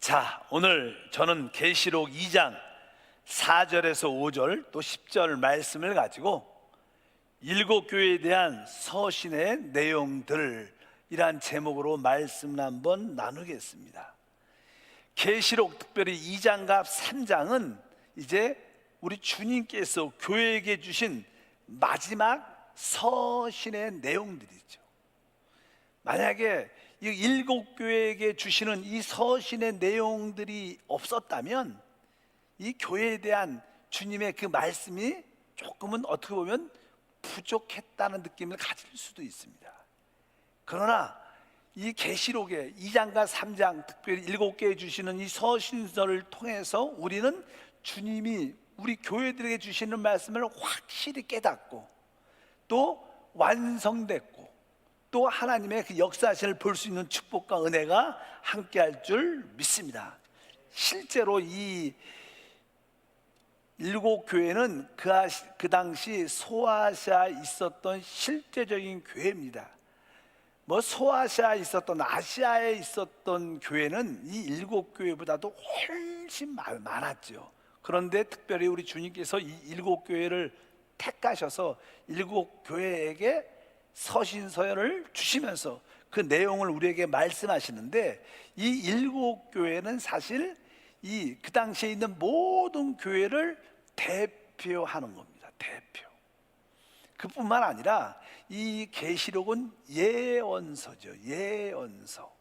자, 오늘 저는 계시록 2장 4절에서 5절 또 10절 말씀을 가지고 일곱 교회에 대한 서신의 내용들이란 제목으로 말씀을 한번 나누겠습니다. 계시록 특별히 2장과 3장은 이제 우리 주님께서 교회에게 주신 마지막 서신의 내용들이죠. 만약에 이 일곱 교회에게 주시는 이 서신의 내용들이 없었다면 이 교회에 대한 주님의 그 말씀이 조금은 어떻게 보면 부족했다는 느낌을 가질 수도 있습니다. 그러나 이 계시록의 2장과 3장 특별히 일곱 개에 주시는 이 서신서를 통해서 우리는 주님이 우리 교회들에게 주시는 말씀을 확실히 깨닫고 또 완성됐고 또 하나님의 그 역사하심을 볼 수 있는 축복과 은혜가 함께할 줄 믿습니다. 실제로 이 일곱 교회는 그 당시 소아시아에 있었던 실제적인 교회입니다. 뭐 소아시아에 있었던 아시아에 있었던 교회는 이 일곱 교회보다도 훨씬 많았죠. 그런데 특별히 우리 주님께서 이 일곱 교회를 택하셔서 일곱 교회에게 서신서를 주시면서 그 내용을 우리에게 말씀하시는데, 이 일곱 교회는 사실 그 당시에 있는 모든 교회를 대표하는 겁니다. 대표. 그뿐만 아니라 이 계시록은 예언서죠. 예언서.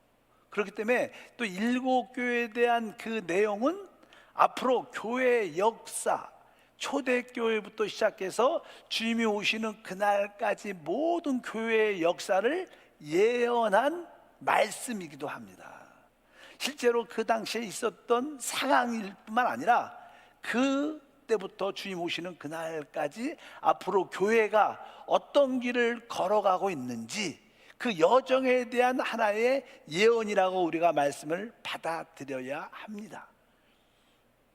그렇기 때문에 또 일곱 교회에 대한 그 내용은 앞으로 교회의 역사, 초대교회부터 시작해서 주님이 오시는 그날까지 모든 교회의 역사를 예언한 말씀이기도 합니다. 실제로 그 당시에 있었던 상황일 뿐만 아니라 그때부터 주님 오시는 그날까지 앞으로 교회가 어떤 길을 걸어가고 있는지 그 여정에 대한 하나의 예언이라고 우리가 말씀을 받아들여야 합니다.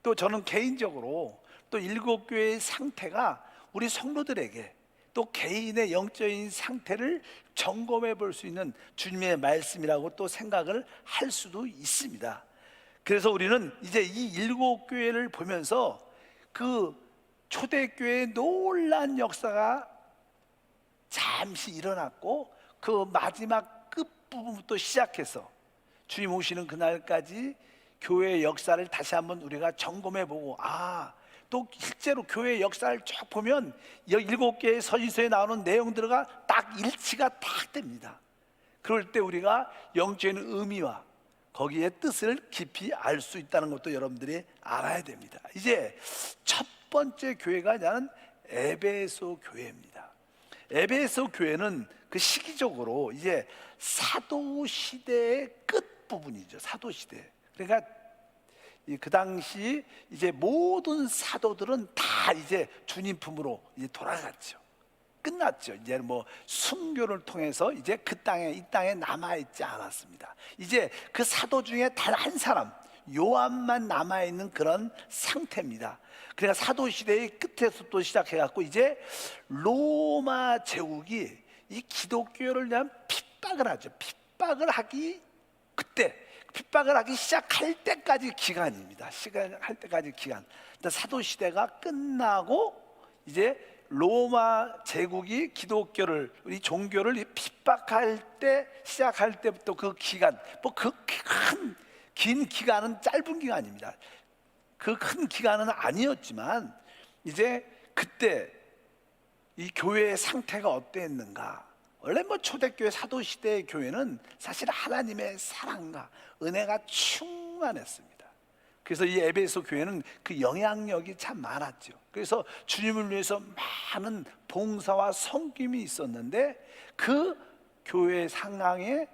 또 저는 개인적으로 또 일곱 교회의 상태가 우리 성도들에게 또 개인의 영적인 상태를 점검해 볼 수 있는 주님의 말씀이라고 또 생각을 할 수도 있습니다. 그래서 우리는 이제 이 일곱 교회를 보면서 그 초대교회의 놀라운 역사가 잠시 일어났고 그 마지막 끝부분부터 시작해서 주님 오시는 그날까지 교회의 역사를 다시 한번 우리가 점검해 보고, 또 실제로 교회의 역사를 쭉 보면 일곱 개의 서신서에 나오는 내용들과 딱 일치가 딱 됩니다. 그럴 때 우리가 영적인 의미와 거기에 뜻을 깊이 알 수 있다는 것도 여러분들이 알아야 됩니다. 이제 첫 번째 교회가 나는 에베소 교회입니다. 에베소 교회는 그 시기적으로 이제 사도 시대의 끝 부분이죠. 사도 시대. 그러니까 그 당시 이제 모든 사도들은 다 이제 주님 품으로 이제 돌아갔죠. 끝났죠. 이제 뭐 순교를 통해서 이제 이 땅에 남아 있지 않았습니다. 이제 그 사도 중에 단 한 사람 요한만 남아 있는 그런 상태입니다. 그러니까 사도 시대의 끝에서 또 시작해 갖고 이제 로마 제국이 이 기독교를 대한 핍박을 하죠. 핍박을 하기 시작할 때까지 기간입니다. 시간할 때까지 기간. 사도 시대가 끝나고 이제 로마 제국이 기독교를, 우리 종교를 핍박할 때 시작할 때부터 그 기간, 뭐 그 긴 기간은 짧은 기간입니다. 그 큰 기간은 아니었지만 이제 그때 이 교회의 상태가 어땠는가? 원래 뭐 초대교회 사도시대의 교회는 사실 하나님의 사랑과 은혜가 충만했습니다. 그래서 이 에베소 교회는 그 영향력이 참 많았죠. 그래서 주님을 위해서 많은 봉사와 섬김이 있었는데 그 교회의 상황에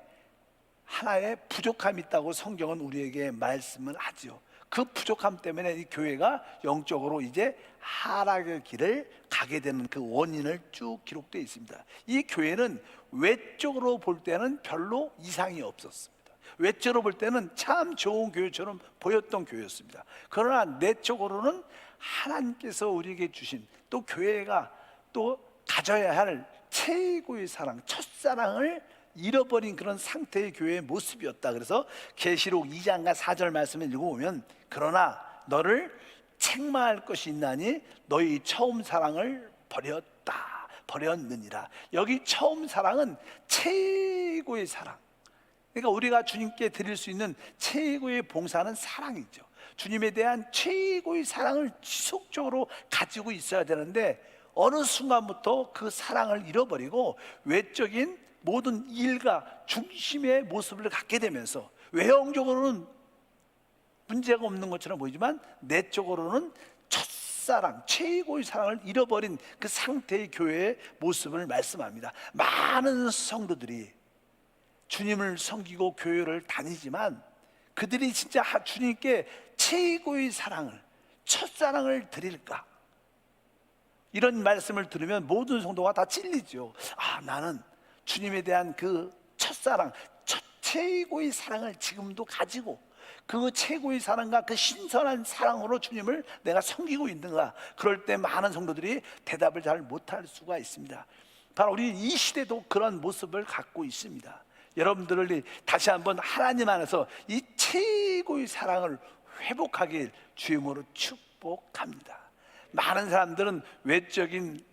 하나의 부족함이 있다고 성경은 우리에게 말씀을 하죠. 그 부족함 때문에 이 교회가 영적으로 이제 하락의 길을 가게 되는 그 원인을 쭉 기록되어 있습니다. 이 교회는 외적으로 볼 때는 별로 이상이 없었습니다. 외적으로 볼 때는 참 좋은 교회처럼 보였던 교회였습니다. 그러나 내적으로는 하나님께서 우리에게 주신 또 교회가 또 가져야 할 최고의 사랑, 첫사랑을 잃어버린 그런 상태의 교회의 모습이었다. 그래서 계시록 2장과 4절 말씀을 읽어보면, 그러나 너를 책망할 것이 있나니 너희 처음 사랑을 버렸느니라. 여기 처음 사랑은 최고의 사랑, 그러니까 우리가 주님께 드릴 수 있는 최고의 봉사는 사랑이죠. 주님에 대한 최고의 사랑을 지속적으로 가지고 있어야 되는데, 어느 순간부터 그 사랑을 잃어버리고 외적인 모든 일과 중심의 모습을 갖게 되면서 외형적으로는 문제가 없는 것처럼 보이지만 내적으로는 첫사랑, 최고의 사랑을 잃어버린 그 상태의 교회의 모습을 말씀합니다. 많은 성도들이 주님을 섬기고 교회를 다니지만 그들이 진짜 주님께 최고의 사랑을, 첫사랑을 드릴까? 이런 말씀을 들으면 모든 성도가 다 찔리죠. 나는 주님에 대한 그 첫사랑, 최고의 사랑을 지금도 가지고 그 최고의 사랑과 그 신선한 사랑으로 주님을 내가 섬기고 있는가? 그럴 때 많은 성도들이 대답을 잘 못할 수가 있습니다. 바로 우리 이 시대도 그런 모습을 갖고 있습니다. 여러분들을 다시 한번 하나님 안에서 이 최고의 사랑을 회복하길 주임으로 축복합니다. 많은 사람들은 외적인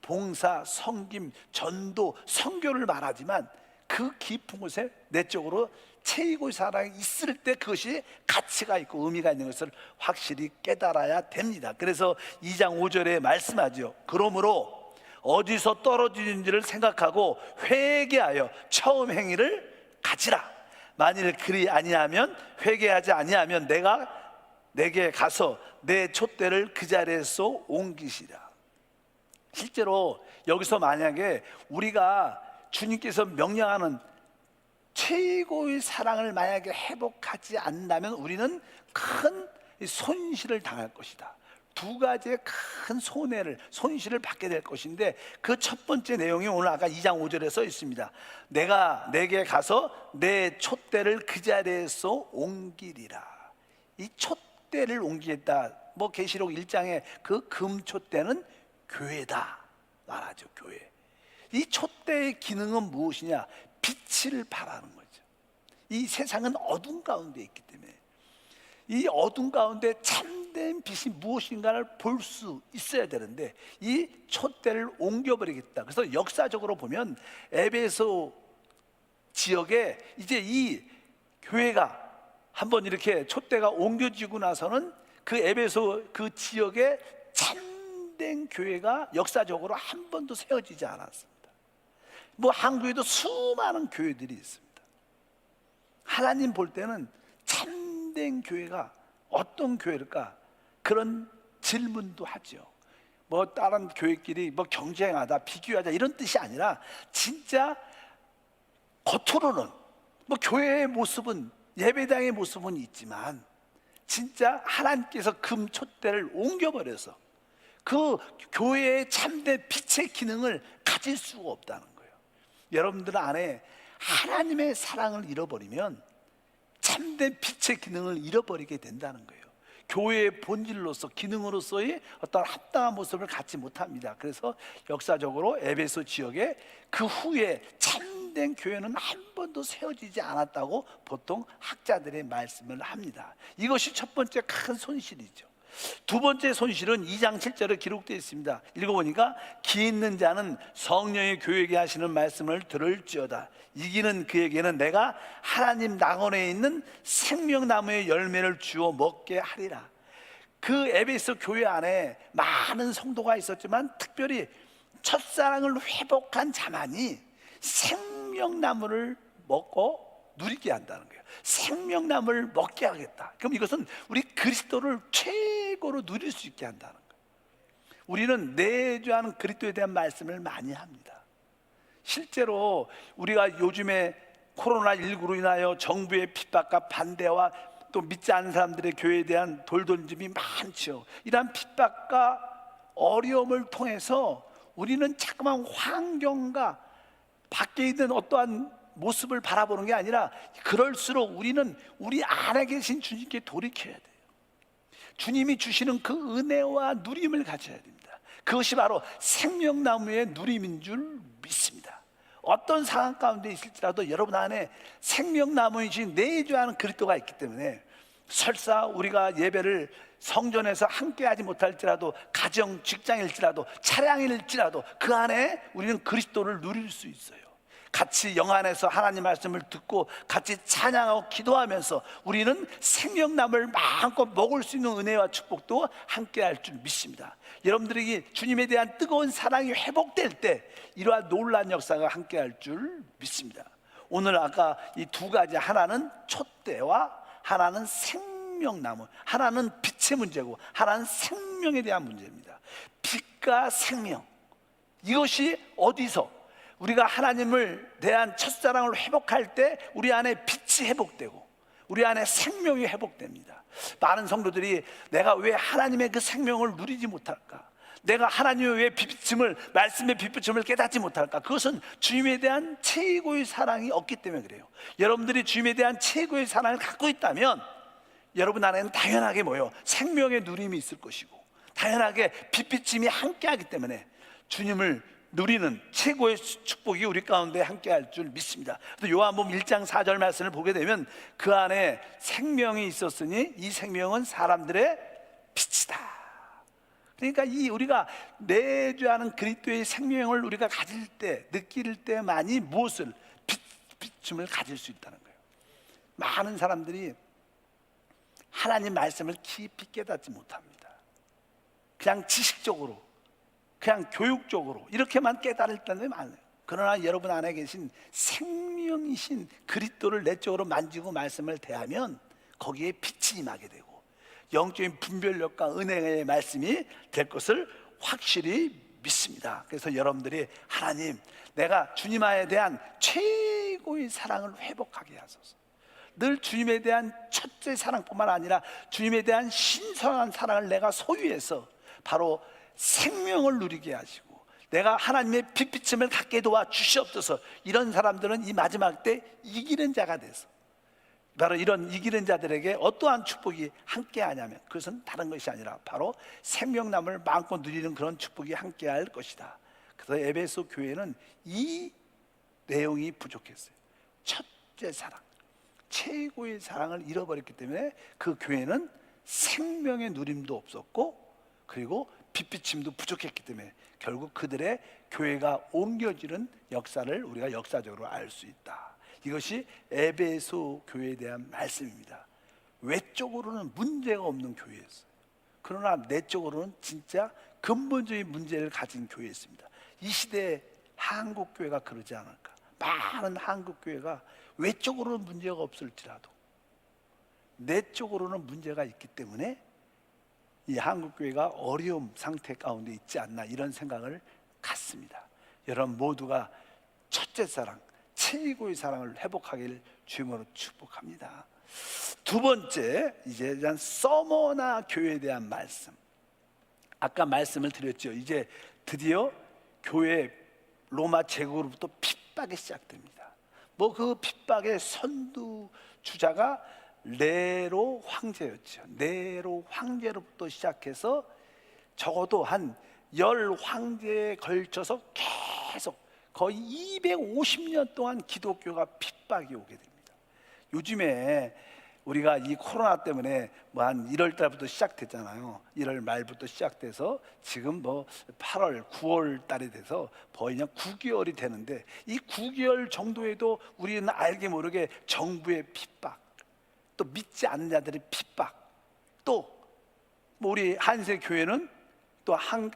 봉사, 섬김, 전도, 선교를 말하지만 그 깊은 곳에 내적으로 최고의 사랑이 있을 때 그것이 가치가 있고 의미가 있는 것을 확실히 깨달아야 됩니다. 그래서 2장 5절에 말씀하죠. 그러므로 어디서 떨어지는지를 생각하고 회개하여 처음 행위를 가지라. 만일 그리 아니하면, 회개하지 아니하면 내게 가서 내 촛대를 그 자리에서 옮기시라. 실제로 여기서 만약에 우리가 주님께서 명령하는 최고의 사랑을 만약에 회복하지 않는다면 우리는 큰 손실을 당할 것이다. 두 가지의 큰 손실을 받게 될 것인데, 그 첫 번째 내용이 오늘 아까 2장 5절에 써 있습니다. 내가 내게 가서 내 촛대를 그 자리에서 옮기리라. 이 촛대를 옮기겠다, 계시록 1장에 그 금촛대는 교회다 말하죠. 교회. 이 촛대의 기능은 무엇이냐? 빛을 발하는 거죠. 이 세상은 어둠 가운데 있기 때문에 이 어둠 가운데 참된 빛이 무엇인가를 볼 수 있어야 되는데, 이 촛대를 옮겨버리겠다. 그래서 역사적으로 보면 에베소 지역에 이제 이 교회가 한번 이렇게 촛대가 옮겨지고 나서는 그 에베소 그 지역에 참된 교회가 역사적으로 한 번도 세워지지 않았습니다. 한국에도 수많은 교회들이 있습니다. 하나님 볼 때는 참된 교회가 어떤 교회일까? 그런 질문도 하죠. 다른 교회끼리 경쟁하다, 비교하자 이런 뜻이 아니라, 진짜 겉으로는 교회의 모습은, 예배당의 모습은 있지만 진짜 하나님께서 금촛대를 옮겨버려서 그 교회의 참된 빛의 기능을 가질 수가 없다는 거예요. 여러분들 안에 하나님의 사랑을 잃어버리면 참된 빛의 기능을 잃어버리게 된다는 거예요. 교회의 본질로서, 기능으로서의 어떤 합당한 모습을 갖지 못합니다. 그래서 역사적으로 에베소 지역에 그 후에 참된 교회는 한 번도 세워지지 않았다고 보통 학자들의 말씀을 합니다. 이것이 첫 번째 큰 손실이죠. 두 번째 손실은 2장 7절에 기록되어 있습니다. 읽어보니까 기 있는 자는 성령의 교회에게 하시는 말씀을 들을지어다. 이기는 그에게는 내가 하나님 낙원에 있는 생명나무의 열매를 주어 먹게 하리라. 그 에베소 교회 안에 많은 성도가 있었지만 특별히 첫사랑을 회복한 자만이 생명나무를 먹고 누리게 한다는 거예요. 생명나무를 먹게 하겠다. 그럼 이것은 우리 그리스도를 최고로 누릴 수 있게 한다는 거예요. 우리는 내주하는 그리스도에 대한 말씀을 많이 합니다. 실제로 우리가 요즘에 코로나19로 인하여 정부의 핍박과 반대와 또 믿지 않는 사람들의 교회에 대한 돌돌림이 많죠. 이러한 핍박과 어려움을 통해서 우리는 자꾸만 환경과 밖에 있는 어떠한 모습을 바라보는 게 아니라, 그럴수록 우리는 우리 안에 계신 주님께 돌이켜야 돼요. 주님이 주시는 그 은혜와 누림을 가져야 됩니다. 그것이 바로 생명나무의 누림인 줄 믿습니다. 어떤 상황 가운데 있을지라도 여러분 안에 생명나무이신 내주하는 그리스도가 있기 때문에 설사 우리가 예배를 성전에서 함께하지 못할지라도 가정, 직장일지라도 차량일지라도 그 안에 우리는 그리스도를 누릴 수 있어요. 같이 영안에서 하나님 말씀을 듣고 같이 찬양하고 기도하면서 우리는 생명나무를 마음껏 먹을 수 있는 은혜와 축복도 함께할 줄 믿습니다. 여러분들에게 주님에 대한 뜨거운 사랑이 회복될 때 이러한 놀라운 역사가 함께할 줄 믿습니다. 오늘 아까 이 두 가지, 하나는 촛대와 하나는 생명나무, 하나는 빛의 문제고 하나는 생명에 대한 문제입니다. 빛과 생명, 이것이 어디서 우리가 하나님을 대한 첫사랑을 회복할 때 우리 안에 빛이 회복되고 우리 안에 생명이 회복됩니다. 많은 성도들이 내가 왜 하나님의 그 생명을 누리지 못할까? 내가 하나님의 왜 빛을, 말씀의 빛을 깨닫지 못할까? 그것은 주님에 대한 최고의 사랑이 없기 때문에 그래요. 여러분들이 주님에 대한 최고의 사랑을 갖고 있다면 여러분 안에는 당연하게 생명의 누림이 있을 것이고 당연하게 빛비침이 함께하기 때문에 주님을 누리는 최고의 축복이 우리 가운데 함께할 줄 믿습니다. 요한복음 1장 4절 말씀을 보게 되면 그 안에 생명이 있었으니 이 생명은 사람들의 빛이다. 그러니까 이 우리가 내주하는 그리스도의 생명을 우리가 가질 때, 느낄 때만이 무엇을 빛을 가질 수 있다는 거예요. 많은 사람들이 하나님 말씀을 깊이 깨닫지 못합니다. 그냥 지식적으로, 그냥 교육적으로 이렇게만 깨달을 때는 많아요. 그러나 여러분 안에 계신 생명이신 그리스도를 내적으로 만지고 말씀을 대하면 거기에 빛이 임하게 되고 영적인 분별력과 은혜의 말씀이 될 것을 확실히 믿습니다. 그래서 여러분들이 하나님, 내가 주님에 대한 최고의 사랑을 회복하게 하소서. 늘 주님에 대한 첫째 사랑뿐만 아니라 주님에 대한 신선한 사랑을 내가 소유해서 바로 생명을 누리게 하시고 내가 하나님의 빛비침을 갖게 도와 주시옵소서. 이런 사람들은 이 마지막 때 이기는 자가 돼서 바로 이런 이기는 자들에게 어떠한 축복이 함께하냐면 그것은 다른 것이 아니라 바로 생명나무를 마음껏 누리는 그런 축복이 함께할 것이다. 그래서 에베소 교회는 이 내용이 부족했어요. 첫째 사랑, 최고의 사랑을 잃어버렸기 때문에 그 교회는 생명의 누림도 없었고 그리고 빛비침도 부족했기 때문에 결국 그들의 교회가 옮겨지는 역사를 우리가 역사적으로 알 수 있다. 이것이 에베소 교회에 대한 말씀입니다. 외적으로는 문제가 없는 교회였어요. 그러나 내적으로는 진짜 근본적인 문제를 가진 교회였습니다. 이 시대에 한국 교회가 그러지 않을까? 많은 한국 교회가 외적으로는 문제가 없을지라도 내적으로는 문제가 있기 때문에 이 한국 교회가 어려움 상태 가운데 있지 않나 이런 생각을 갖습니다. 여러분 모두가 첫째 사랑, 최고의 사랑을 회복하기를 주님으로 축복합니다. 두 번째, 이제 서머나 교회에 대한 말씀. 아까 말씀을 드렸죠. 이제 드디어 교회 로마 제국으로부터 핍박이 시작됩니다. 그 핍박의 선두주자가 네로 황제였죠. 네로 황제로부터 시작해서 적어도 한 10황제에 걸쳐서 계속 거의 250년 동안 기독교가 핍박이 오게 됩니다. 요즘에 우리가 이 코로나 때문에 한 1월 달부터 시작됐잖아요. 1월 말부터 시작돼서 지금 8월, 9월 달이 돼서 거의 그냥 9개월이 되는데 이 9개월 정도에도 우리는 알게 모르게 정부의 핍박, 또 믿지 않는 자들의 핍박, 또 우리 한세 교회는 또 한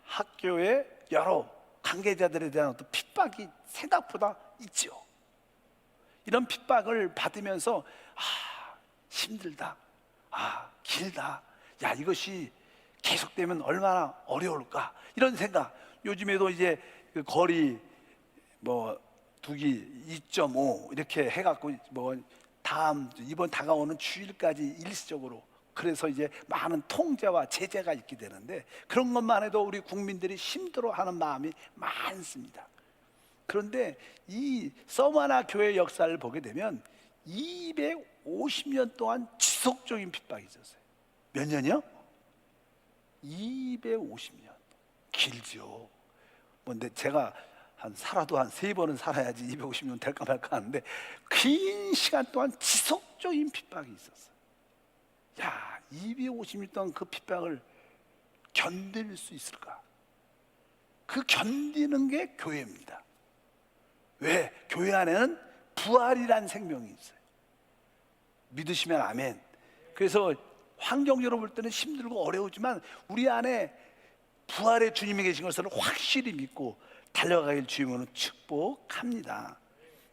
학교의 여러 관계자들에 대한 어떤 핍박이 생각보다 있죠. 이런 핍박을 받으면서 힘들다, 길다, 이것이 계속되면 얼마나 어려울까 이런 생각. 요즘에도 이제 그 거리 두기 2.5 이렇게 해갖고 이번 다가오는 주일까지 일시적으로 그래서 이제 많은 통제와 제재가 있게 되는데 그런 것만 해도 우리 국민들이 힘들어하는 마음이 많습니다. 그런데 이 서머나 교회 역사를 보게 되면 250년 동안 지속적인 핍박이 있었어요. 몇 년이요? 250년. 길죠. 근데 제가 살아도 한 3번은 살아야지 250년 될까 말까 하는데 긴 시간 동안 지속적인 핍박이 있었어요. 야, 250년 동안 그 핍박을 견딜 수 있을까? 그 견디는 게 교회입니다. 왜? 교회 안에는 부활이란 생명이 있어요. 믿으시면 아멘. 그래서 환경적으로 볼 때는 힘들고 어려우지만 우리 안에 부활의 주님이 계신 것을 확실히 믿고 달려가길 주님으로 축복합니다.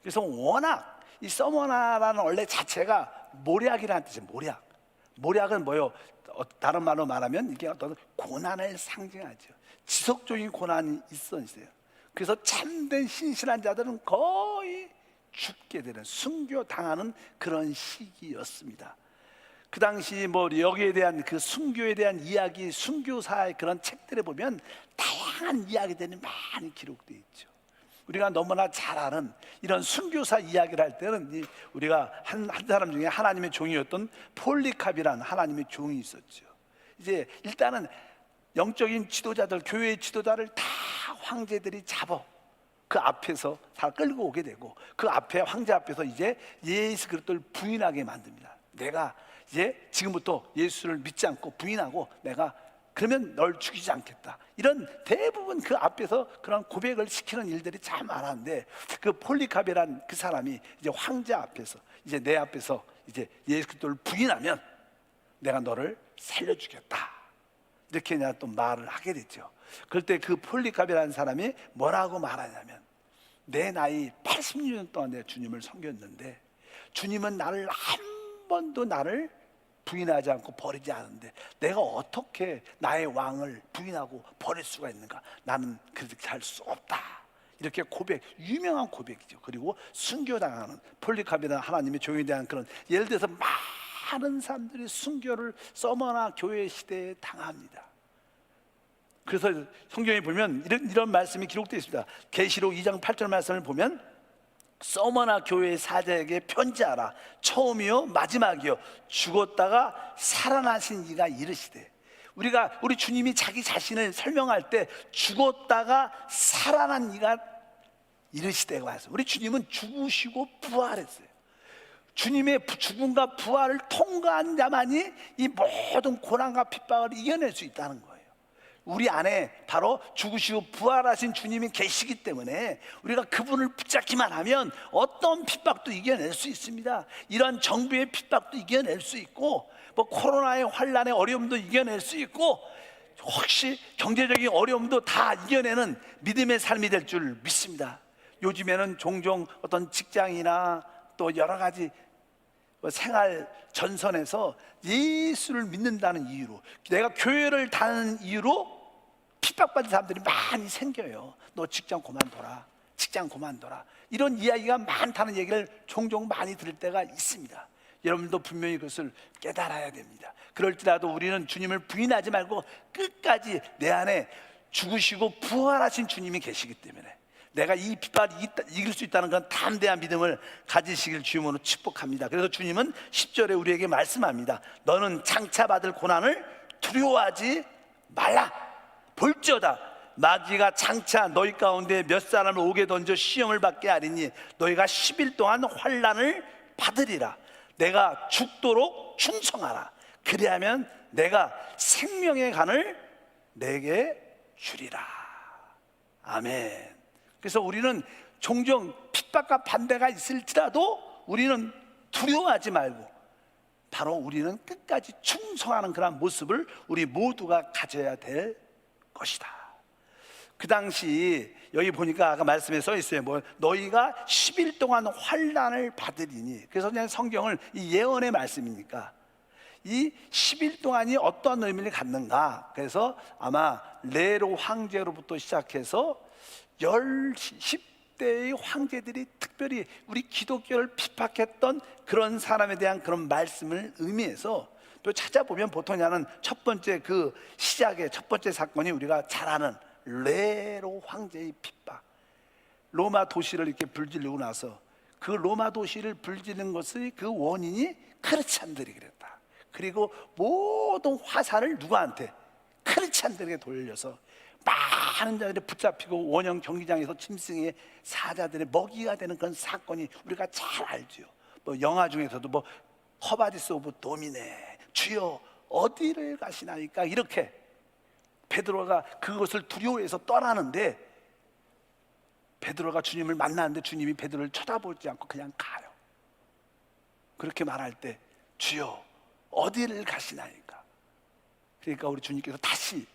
그래서 워낙 이 서머나라는 원래 자체가 모략이라는 뜻이에요. 모략. 모략은 뭐요? 다른 말로 말하면 이게 어떤 고난을 상징하죠. 지속적인 고난이 있었어요. 그래서 참된 신실한 자들은 거의 죽게 되는, 순교당하는 그런 시기였습니다. 그 당시 뭐 여기에 대한 그 순교에 대한 이야기, 순교사의 그런 책들에 보면 다양한 이야기들이 많이 기록되어 있죠. 우리가 너무나 잘 아는 이런 순교사 이야기를 할 때는 우리가 한 사람 중에 하나님의 종이었던 폴리캅이라는 하나님의 종이 있었죠. 이제 일단은 영적인 지도자들, 교회의 지도자를 다 황제들이 잡아 그 앞에서 다 끌고 오게 되고 그 앞에 황제 앞에서 이제 예수 그리스도를 부인하게 만듭니다. 내가 이제 지금부터 예수를 믿지 않고 부인하고 내가 그러면 널 죽이지 않겠다. 이런 대부분 그 앞에서 그런 고백을 시키는 일들이 참 많았는데 그 폴리캅이란 그 사람이 이제 황제 앞에서 이제 내 앞에서 이제 예수 그리스도를 부인하면 내가 너를 살려주겠다. 이렇게 내가 또 말을 하게 됐죠. 그럴 때 그 폴리캅이라는 사람이 뭐라고 말하냐면 내 나이 80년 동안 내가 주님을 섬겼는데 주님은 나를 한 번도 나를 부인하지 않고 버리지 않은데 내가 어떻게 나의 왕을 부인하고 버릴 수가 있는가? 나는 그렇게 할 수 없다. 이렇게 고백, 유명한 고백이죠. 그리고 순교당하는 폴리캅이라는 하나님의 종에 대한 그런, 예를 들어서 많은 사람들이 순교를 서머나 교회 시대에 당합니다. 그래서 성경에 보면 이런 말씀이 기록되어 있습니다. 계시록 2장 8절 말씀을 보면 서머나 교회의 사자에게 편지하라. 처음이요 마지막이요 죽었다가 살아나신 이가 이르시되. 우리 주님이 자기 자신을 설명할 때 죽었다가 살아난 이가 이르시되고 하셨어요. 우리 주님은 죽으시고 부활했어요. 주님의 죽음과 부활을 통과한 자만이 이 모든 고난과 핍박을 이겨낼 수 있다는 거예요. 우리 안에 바로 죽으시고 부활하신 주님이 계시기 때문에 우리가 그분을 붙잡기만 하면 어떤 핍박도 이겨낼 수 있습니다. 이런 정부의 핍박도 이겨낼 수 있고 뭐 코로나의 환난의 어려움도 이겨낼 수 있고 혹시 경제적인 어려움도 다 이겨내는 믿음의 삶이 될 줄 믿습니다. 요즘에는 종종 어떤 직장이나 또 여러 가지 생활 전선에서 예수를 믿는다는 이유로, 내가 교회를 다니는 이유로 핍박받는 사람들이 많이 생겨요. 너 직장 그만둬라, 직장 그만둬라, 이런 이야기가 많다는 얘기를 종종 많이 들을 때가 있습니다. 여러분도 분명히 그것을 깨달아야 됩니다. 그럴지라도 우리는 주님을 부인하지 말고 끝까지 내 안에 죽으시고 부활하신 주님이 계시기 때문에 내가 이 핍박을 이길 수 있다는 건 담대한 믿음을 가지시길 주님으로 축복합니다. 그래서 주님은 10절에 우리에게 말씀합니다. 너는 장차 받을 고난을 두려워하지 말라. 볼지어다 마귀가 장차 너희 가운데 몇 사람을 오게 던져 시험을 받게 하리니 너희가 10일 동안 환난을 받으리라. 내가 죽도록 충성하라. 그리하면 내가 생명의 간을 내게 주리라. 아멘. 그래서 우리는 종종 핍박과 반대가 있을지라도 우리는 두려워하지 말고 바로 우리는 끝까지 충성하는 그런 모습을 우리 모두가 가져야 될 것이다. 그 당시 여기 보니까 아까 말씀에 써 있어요. 뭐 너희가 10일 동안 환난을 받으리니. 그래서 그냥 성경을 이 예언의 말씀이니까 이 10일 동안이 어떠한 의미를 갖는가. 그래서 아마 네로 황제로부터 시작해서 10대의 황제들이 특별히 우리 기독교를 핍박했던 그런 사람에 대한 그런 말씀을 의미해서 또 찾아보면 보통 하는 첫 번째 그 시작의 첫 번째 사건이 우리가 잘 아는 네로 황제의 핍박. 로마 도시를 이렇게 불지르고 나서 그 로마 도시를 불지른 것의 그 원인이 크리스찬들이 그랬다. 그리고 모든 화살을 누구한테? 크리스찬들에게 돌려서 많은 자들이 붙잡히고 원형 경기장에서 짐승의 사자들의 먹이가 되는 그런 사건이 우리가 잘 알죠. 뭐 영화 중에서도 뭐 허바디스 오브 도미네, 주여 어디를 가시나이까, 이렇게 베드로가 그것을 두려워해서 떠나는데, 베드로가 주님을 만나는데 주님이 베드로를 쳐다보지 않고 그냥 가요. 그렇게 말할 때 주여 어디를 가시나이까. 그러니까 우리 주님께서 다시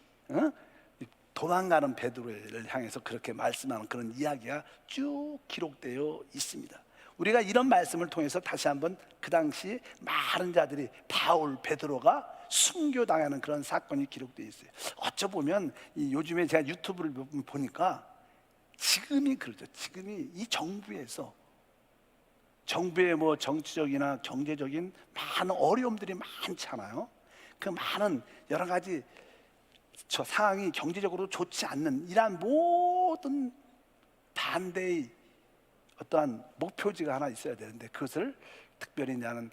도망가는 베드로를 향해서 그렇게 말씀하는 그런 이야기가 쭉 기록되어 있습니다. 우리가 이런 말씀을 통해서 다시 한번 그 당시 많은 자들이 바울, 베드로가 순교당하는 그런 사건이 기록되어 있어요. 어쩌보면 요즘에 제가 유튜브를 보니까 지금이 그러죠. 지금이 이 정부의 뭐 정치적이나 경제적인 많은 어려움들이 많잖아요. 그 많은 여러 가지 저 상황이 경제적으로 좋지 않는 이러한 모든 반대의 어떠한 목표지가 하나 있어야 되는데, 그것을 특별히 나는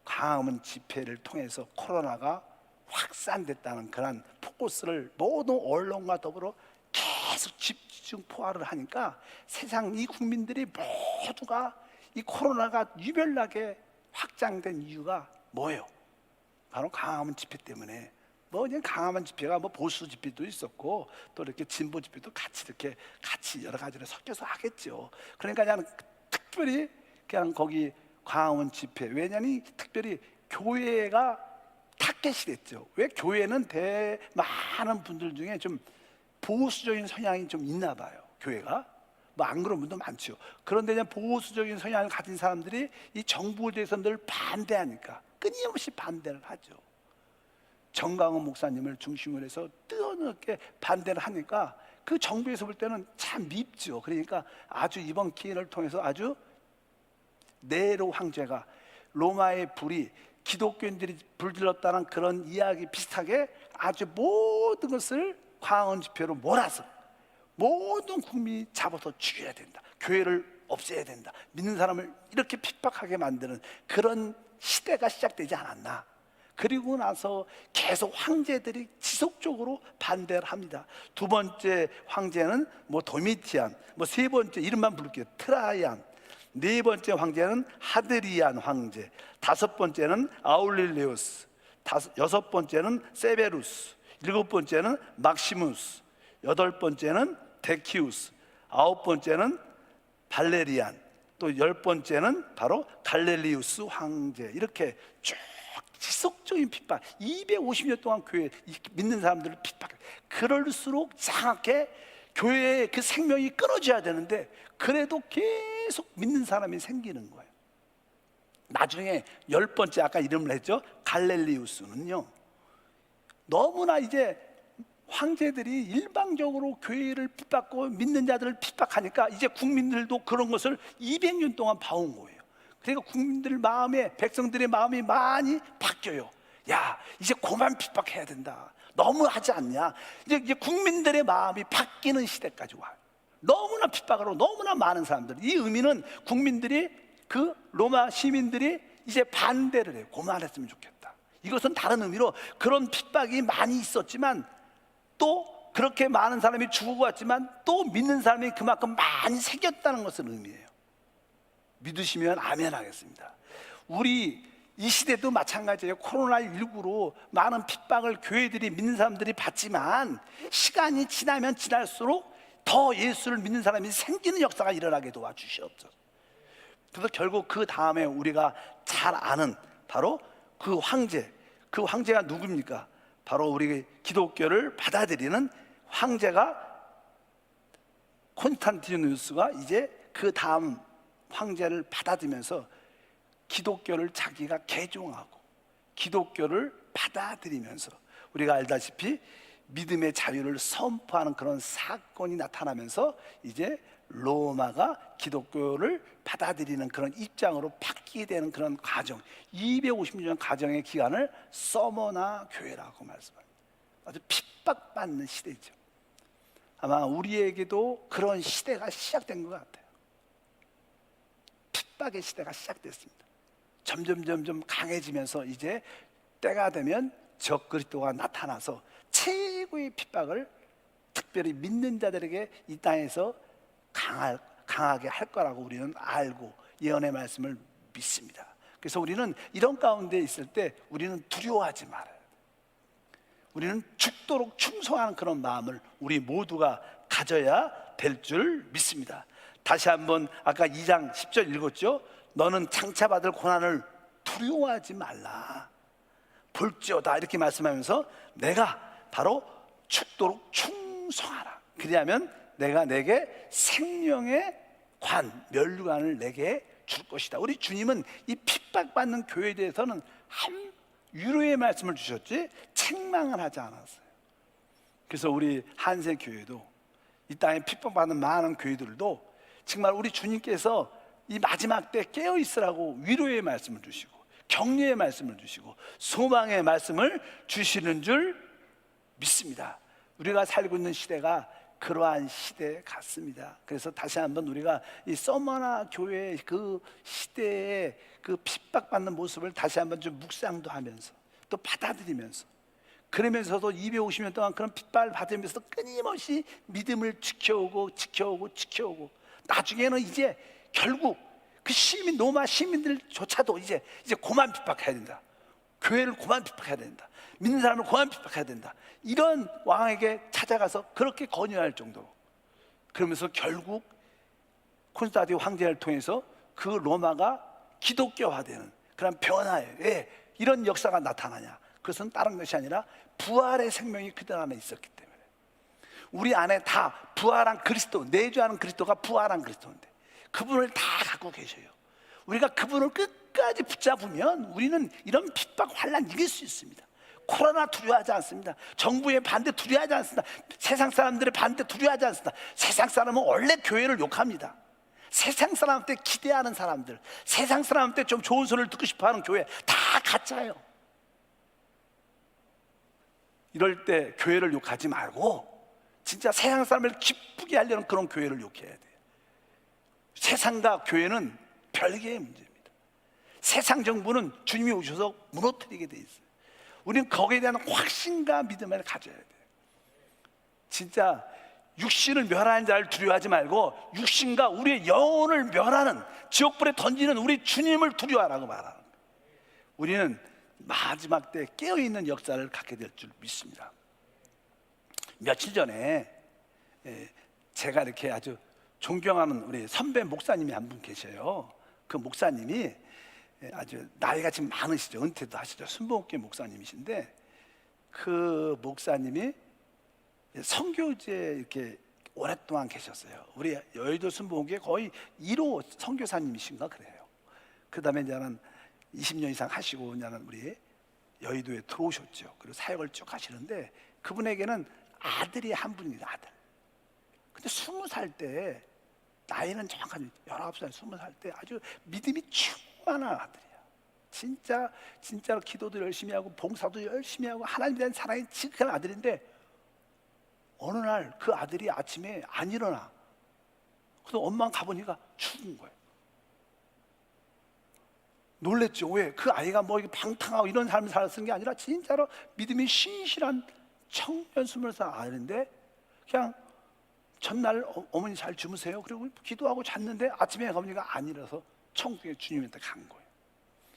광화문 집회를 통해서 코로나가 확산됐다는 그런 포커스를 모든 언론과 더불어 계속 집중 포화를 하니까 세상 이 국민들이 모두가 이 코로나가 유별나게 확장된 이유가 뭐예요? 바로 광화문 집회 때문에. 뭐 그냥 광화문 집회가 뭐 보수 집회도 있었고 또 이렇게 진보 집회도 같이 여러 가지를 섞여서 하겠죠. 그러니까 그냥 특별히 그냥 거기 광화문 집회, 왜냐니 특별히 교회가 타겟이 됐죠. 왜? 교회는 많은 분들 중에 좀 보수적인 성향이 좀 있나 봐요. 교회가 뭐 안 그런 분도 많죠. 그런데 그냥 보수적인 성향을 가진 사람들이 이 정부에 대해서 늘 반대하니까 끊임없이 반대를 하죠. 정강훈 목사님을 중심으로 해서 뜨겁게 반대를 하니까 그 정부에서 볼 때는 참 밉죠. 그러니까 아주 이번 기회를 통해서 아주 네로 황제가 로마의 불이 기독교인들이 불질렀다는 그런 이야기 비슷하게 아주 모든 것을 광화문 집회로 몰아서 모든 국민이 잡아서 죽여야 된다, 교회를 없애야 된다, 믿는 사람을 이렇게 핍박하게 만드는 그런 시대가 시작되지 않았나. 그리고 나서 계속 황제들이 지속적으로 반대를 합니다. 두 번째 황제는 뭐 도미티안, 뭐 세 번째 이름만 부를게요, 트라이안. 네 번째 황제는 하드리안 황제, 다섯 번째는 아울릴레우스, 여섯 번째는 세베루스, 일곱 번째는 막시무스, 여덟 번째는 데키우스, 아홉 번째는 발레리안, 또 열 번째는 바로 갈렐리우스 황제. 이렇게 쭉 지속적인 핍박, 250년 동안 교회 믿는 사람들을 핍박해. 그럴수록 장하게 교회의 그 생명이 끊어져야 되는데 그래도 계속 믿는 사람이 생기는 거예요. 나중에 열 번째 아까 이름을 했죠, 갈렐리우스는요, 너무나 이제 황제들이 일방적으로 교회를 핍박하고 믿는 자들을 핍박하니까 이제 국민들도 그런 것을 200년 동안 봐온 거예요. 그러니까 국민들 마음에, 백성들의 마음이 많이 바뀌어요. 야, 이제 그만 핍박해야 된다, 너무 하지 않냐. 이제 국민들의 마음이 바뀌는 시대까지 와요. 너무나 핍박으로 너무나 많은 사람들. 이 의미는 국민들이, 그 로마 시민들이 이제 반대를 해요. 그만했으면 좋겠다. 이것은 다른 의미로 그런 핍박이 많이 있었지만 또 그렇게 많은 사람이 죽고 갔지만 또 믿는 사람이 그만큼 많이 생겼다는 것을 의미해요. 믿으시면 아멘 하겠습니다. 우리 이 시대도 마찬가지예요. 코로나19로 많은 핍박을 교회들이, 믿는 사람들이 받지만 시간이 지나면 지날수록 더 예수를 믿는 사람이 생기는 역사가 일어나게 도와주시옵소서. 그래서 결국 그 다음에 우리가 잘 아는 바로 그 황제가 누굽니까? 바로 우리 기독교를 받아들이는 황제가 콘스탄티누스가 이제 그 다음 황제를 받아들이면서 기독교를 자기가 개종하고 기독교를 받아들이면서 우리가 알다시피 믿음의 자유를 선포하는 그런 사건이 나타나면서 이제 로마가 기독교를 받아들이는 그런 입장으로 바뀌게 되는 그런 과정, 250년 과정의 기간을 서머나 교회라고 말씀합니다. 아주 핍박받는 시대죠. 아마 우리에게도 그런 시대가 시작된 것 같아요. 핍박의 시대가 시작됐습니다. 점점 강해지면서 이제 때가 되면 적그리스도가 나타나서 최고의 핍박을 특별히 믿는 자들에게 이 땅에서 강하게 할 거라고 우리는 알고 예언의 말씀을 믿습니다. 그래서 우리는 이런 가운데 있을 때 우리는 두려워하지 말아요. 우리는 죽도록 충성하는 그런 마음을 우리 모두가 가져야 될 줄 믿습니다. 다시 한번 아까 2장 10절 읽었죠? 너는 장차 받을 고난을 두려워하지 말라. 볼지어다 이렇게 말씀하면서 내가 바로 죽도록 충성하라. 그리하면 내가 내게 생명의 면류관을 내게 줄 것이다. 우리 주님은 이 핍박받는 교회에 대해서는 한 위로의 말씀을 주셨지 책망을 하지 않았어요. 그래서 우리 한세교회도 이 땅에 핍박받는 많은 교회들도 정말 우리 주님께서 이 마지막 때 깨어 있으라고 위로의 말씀을 주시고 격려의 말씀을 주시고 소망의 말씀을 주시는 줄 믿습니다. 우리가 살고 있는 시대가 그러한 시대 같습니다. 그래서 다시 한번 우리가 이 서머나 교회 그 시대의 그 핍박받는 모습을 다시 한번 좀 묵상도 하면서 또 받아들이면서, 그러면서도 250년 동안 그런 핍박을 받으면서 끊임없이 믿음을 지켜오고 나중에는 이제 결국 그 로마 시민들조차도 이제 고만 핍박해야 된다. 교회를 고만 핍박해야 된다. 믿는 사람을 고만 핍박해야 된다. 이런 왕에게 찾아가서 그렇게 권유할 정도로, 그러면서 결국 콘스탄티노 황제를 통해서 그 로마가 기독교화되는 그런 변화에 왜 이런 역사가 나타나냐? 그것은 다른 것이 아니라 부활의 생명이 그들 안에 있었기 때문에. 우리 안에 다 부활한 그리스도, 내주하는 그리스도가 부활한 그리스도인데 그분을 다 갖고 계셔요. 우리가 그분을 끝까지 붙잡으면 우리는 이런 핍박 환난 이길 수 있습니다. 코로나 두려워하지 않습니다. 정부의 반대 두려워하지 않습니다. 세상 사람들의 반대 두려워하지 않습니다. 세상 사람은 원래 교회를 욕합니다. 세상 사람한테 기대하는 사람들, 세상 사람한테 좀 좋은 소리를 듣고 싶어하는 교회 다 가짜예요. 이럴 때 교회를 욕하지 말고 진짜 세상 사람을 기쁘게 하려는 그런 교회를 욕해야 돼요. 세상과 교회는 별개의 문제입니다. 세상 정부는 주님이 오셔서 무너뜨리게 돼 있어요. 우리는 거기에 대한 확신과 믿음을 가져야 돼요. 진짜 육신을 멸하는 자를 두려워하지 말고 육신과 우리의 영혼을 멸하는, 지옥불에 던지는 우리 주님을 두려워하라고 말하는 거예요. 우리는 마지막 때 깨어있는 역사를 갖게 될 줄 믿습니다. 며칠 전에 제가 이렇게 아주 존경하는 우리 선배 목사님이 한 분 계셔요. 그 목사님이 아주 나이가 지금 많으시죠. 은퇴도 하시죠. 순복음교회 목사님이신데 그 목사님이 선교지에 이렇게 오랫동안 계셨어요. 우리 여의도 순복음교회 거의 1호 선교사님이신가 그래요. 그 다음에 이제는 20년 이상 하시고 이제는 우리 여의도에 들어오셨죠. 그리고 사역을 쭉 하시는데 그분에게는 아들이 한 분입니다. 아들. 근데 20살 때, 나이는 정확한 19살, 20살 때 아주 믿음이 충만한 아들이야. 진짜로 기도도 열심히 하고 봉사도 열심히 하고 하나님에 대한 사랑이 지극한 아들인데 어느 날 그 아들이 아침에 안 일어나. 그래서 엄마가 가보니까 죽은 거예요. 놀랬죠. 왜? 그 아이가 뭐 방탕하고 이런 삶을 살았던 게 아니라 진짜로 믿음이 신실한 청년 20살 아이인데 그냥 전날 어머니 잘 주무세요. 그리고 기도하고 잤는데 아침에 가보니까 안 일어서 천국에 주님한테 간 거예요.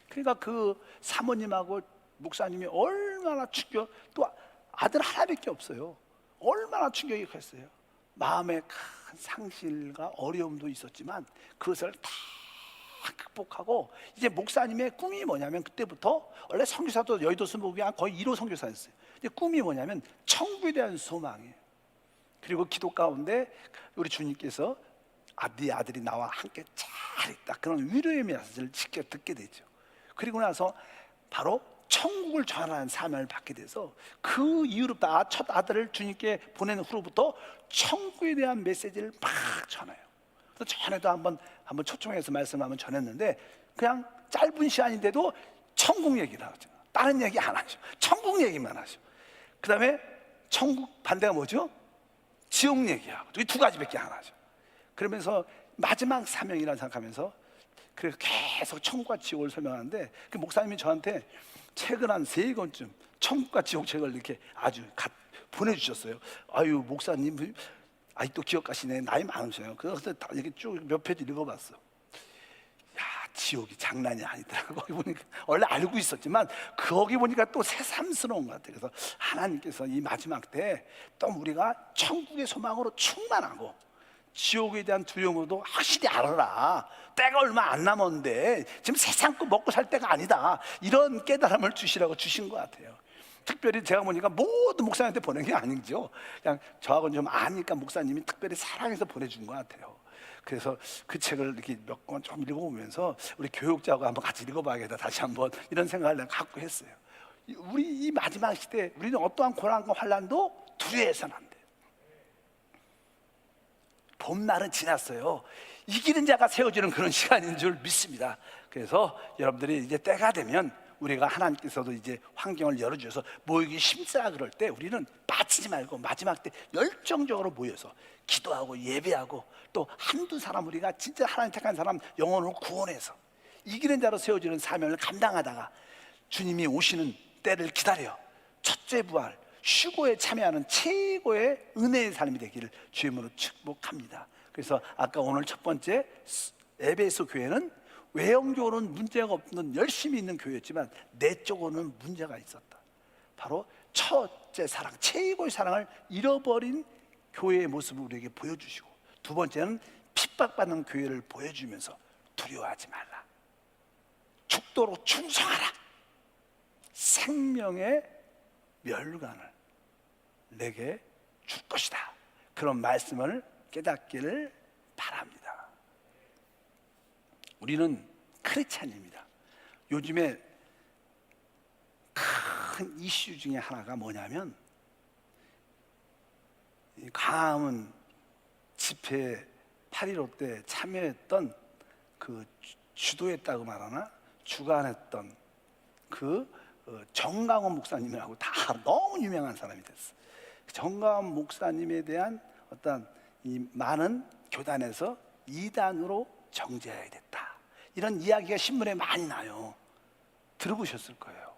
그러니까 그 사모님하고 목사님이 얼마나 충격, 또 아들 하나밖에 없어요. 얼마나 충격이 컸어요. 마음의 큰 상실과 어려움도 있었지만 그것을 다 극복하고 이제 목사님의 꿈이 뭐냐면 그때부터 원래 선교사도 여의도 순복음교회 거의 1호 선교사였어요. 근데 꿈이 뭐냐면 천국에 대한 소망이에요. 그리고 기도 가운데 우리 주님께서 네 아들이 나와 함께 잘 있다, 그런 위로의 메시지를 직접 듣게 되죠. 그리고 나서 바로 천국을 전하는 사명을 받게 돼서 그 이후로부터 첫 아들을 주님께 보낸 후로부터 천국에 대한 메시지를 막 전해요. 그래서 전에도 한번 초청해서 말씀 한번 전했는데 그냥 짧은 시간인데도 천국 얘기를 하죠. 다른 얘기 안 하죠. 천국 얘기만 하죠. 그 다음에 천국 반대가 뭐죠? 지옥 얘기하고 이 두 가지밖에 안 하죠. 그러면서 마지막 사명이라고 생각하면서 그래서 계속 천국과 지옥을 설명하는데 그 목사님이 저한테 책을 한 3권쯤 천국과 지옥 책을 이렇게 아주 보내주셨어요. 아유 목사님 아직도 기억하시네. 나이 많으셔요. 그래서 다 이렇게 쭉 몇 페이지 읽어봤어. 야, 지옥이 장난이 아니더라고. 거기 보니까 원래 알고 있었지만 거기 보니까 또 새삼스러운 것 같아요. 그래서 하나님께서 이 마지막 때 또 우리가 천국의 소망으로 충만하고 지옥에 대한 두려움도 확실히 알아라. 때가 얼마 안 남았는데 지금 세상 거 먹고 살 때가 아니다. 이런 깨달음을 주시라고 주신 것 같아요. 특별히 제가 보니까 모든 목사님한테 보낸 게 아니죠. 그냥 저하고 좀 아니까 목사님이 특별히 사랑해서 보내준 것 같아요. 그래서 그 책을 이렇게 몇 권 좀 읽어보면서 우리 교육자하고 한번 같이 읽어봐야겠다. 다시 한번 이런 생각을 내가 갖고 했어요. 우리 이 마지막 시대 우리는 어떠한 고난과 환난도 두려워해서는 안 돼요. 봄날은 지났어요. 이기는 자가 세워지는 그런 시간인 줄 믿습니다. 그래서 여러분들이 이제 때가 되면 우리가 하나님께서도 이제 환경을 열어주셔서 모이기 힘쓰라 그럴 때 우리는 빠지지 말고 마지막 때 열정적으로 모여서 기도하고 예배하고 또 한두 사람 우리가 진짜 하나님 택한 사람 영혼을 구원해서 이기는 자로 세워지는 사명을 감당하다가 주님이 오시는 때를 기다려 첫째 부활 휴고에 참여하는 최고의 은혜의 삶이 되기를 주님으로 축복합니다. 그래서 아까 오늘 첫 번째 에베소 교회는 외형적으로는 문제가 없는 열심히 있는 교회였지만 내적으로는 문제가 있었다. 바로 첫째 사랑, 최고의 사랑을 잃어버린 교회의 모습을 우리에게 보여주시고, 두 번째는 핍박받는 교회를 보여주면서 두려워하지 말라, 죽도록 충성하라, 생명의 멸관을 내게 줄 것이다. 그런 말씀을 깨닫기를 바랍니다. 우리는 크리스찬입니다. 요즘에 큰 이슈 중에 하나가 뭐냐면 광화문 집회 8.15 때 참여했던 그 주도했다고 말하나 주관했던 그 정강원 목사님이라고 다 너무 유명한 사람이 됐어. 정강원 목사님에 대한 어떤 이 많은 교단에서 이단으로 정죄해야 됐다, 이런 이야기가 신문에 많이 나요. 들어보셨을 거예요.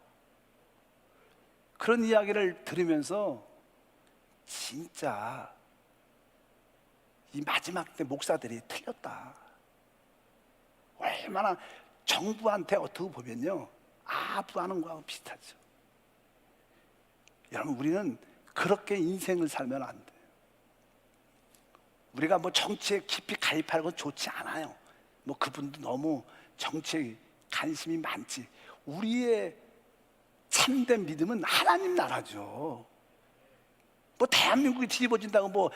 그런 이야기를 들으면서 진짜 이 마지막 때 목사들이 틀렸다. 얼마나 정부한테 어떻게 보면요 아부하는 거하고 비슷하죠. 여러분, 우리는 그렇게 인생을 살면 안 돼요. 우리가 뭐 정치에 깊이 가입하는 건 좋지 않아요. 뭐 그분도 너무 정치에 관심이 많지. 우리의 참된 믿음은 하나님 나라죠. 뭐 대한민국이 뒤집어진다고 뭐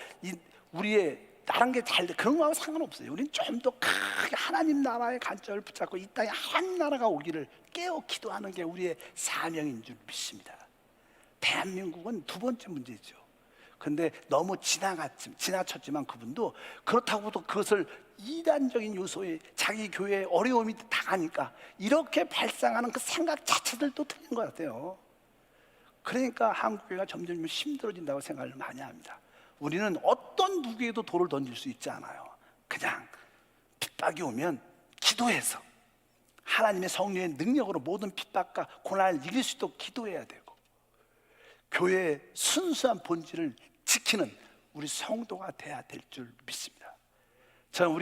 우리의 다른 게 잘 돼, 그런 거하고 상관없어요. 우리는 좀 더 크게 하나님 나라의 관점을 붙잡고 이 땅에 한 나라가 오기를 깨어 기도하는 게 우리의 사명인 줄 믿습니다. 대한민국은 두 번째 문제죠. 근데 너무 지나쳤지만 그분도 그렇다고도 그것을 이단적인 요소에 자기 교회에 어려움이 당하니까 이렇게 발상하는 그 생각 자체들도 틀린 것 같아요. 그러니까 한국교회가 점점 힘들어진다고 생각을 많이 합니다. 우리는 어떤 누구에도 돌을 던질 수 있지 않아요. 그냥 핍박이 오면 기도해서 하나님의 성령의 능력으로 모든 핍박과 고난을 이길 수 있도록 기도해야 되고, 교회의 순수한 본질을 지키는 우리 성도가 돼야 될 줄 믿습니다. 저는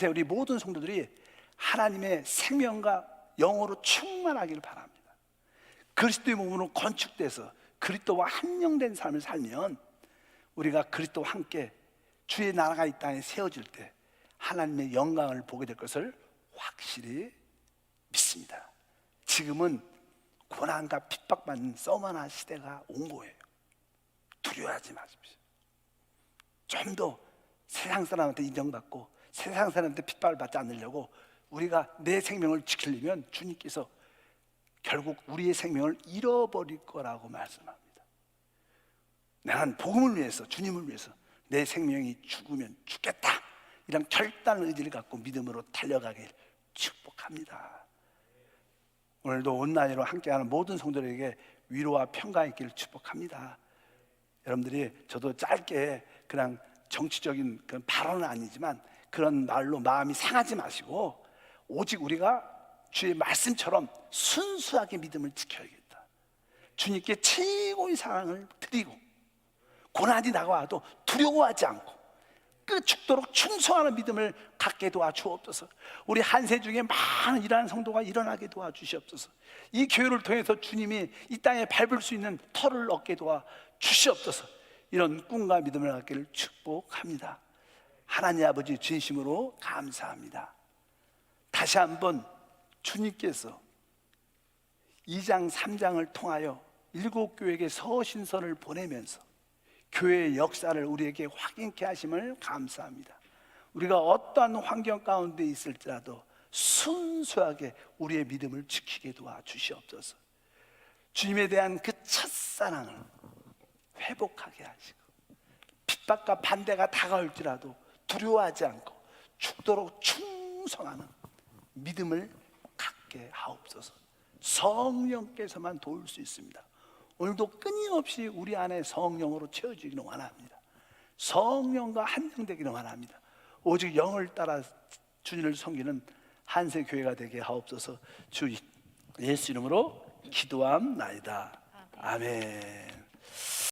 우리 모든 성도들이 하나님의 생명과 영으로 충만하기를 바랍니다. 그리스도의 몸으로 건축돼서 그리스도와 한영된 삶을 살면 우리가 그리스도와 함께 주의 나라가 이 땅에 세워질 때 하나님의 영광을 보게 될 것을 확실히 믿습니다. 지금은 고난과 핍박받는 썩어난 시대가 온 거예요. 두려워하지 마십시오. 좀 더 세상 사람한테 인정받고 세상 사람한테 핍박을 받지 않으려고 우리가 내 생명을 지키려면 주님께서 결국 우리의 생명을 잃어버릴 거라고 말씀합니다. 나는 복음을 위해서, 주님을 위해서 내 생명이 죽으면 죽겠다, 이런 결단의 의지를 갖고 믿음으로 달려가길 축복합니다. 오늘도 온라인으로 함께하는 모든 성도들에게 위로와 평강이 있기를 축복합니다. 여러분들이, 저도 짧게 그냥 정치적인 그런 발언은 아니지만 그런 말로 마음이 상하지 마시고 오직 우리가 주의 말씀처럼 순수하게 믿음을 지켜야겠다. 주님께 최고의 사랑을 드리고 고난이 다가와도 두려워하지 않고 그 죽도록 충성하는 믿음을 갖게 도와주옵소서. 우리 한세 중에 많은 일하는 성도가 일어나게 도와주시옵소서. 이 교회를 통해서 주님이 이 땅에 밟을 수 있는 터를 얻게 도와주시옵소서. 이런 꿈과 믿음을 갖기를 축복합니다. 하나님 아버지 진심으로 감사합니다. 다시 한번 주님께서 2장 3장을 통하여 7교회에게 서신서를 보내면서 교회의 역사를 우리에게 확인케 하심을 감사합니다. 우리가 어떠한 환경 가운데 있을지라도 순수하게 우리의 믿음을 지키게 도와주시옵소서. 주님에 대한 그 첫사랑을 회복하게 하시고 핍박과 반대가 다가올지라도 두려워하지 않고 죽도록 충성하는 믿음을 갖게 하옵소서. 성령께서만 도울 수 있습니다. 오늘도 끊임없이 우리 안에 성령으로 채워지기를 원합니다. 성령과 한정되기를 원합니다. 오직 영을 따라 주님을 섬기는 한세 교회가 되게 하옵소서. 주 예수 이름으로 기도함나이다. 아멘.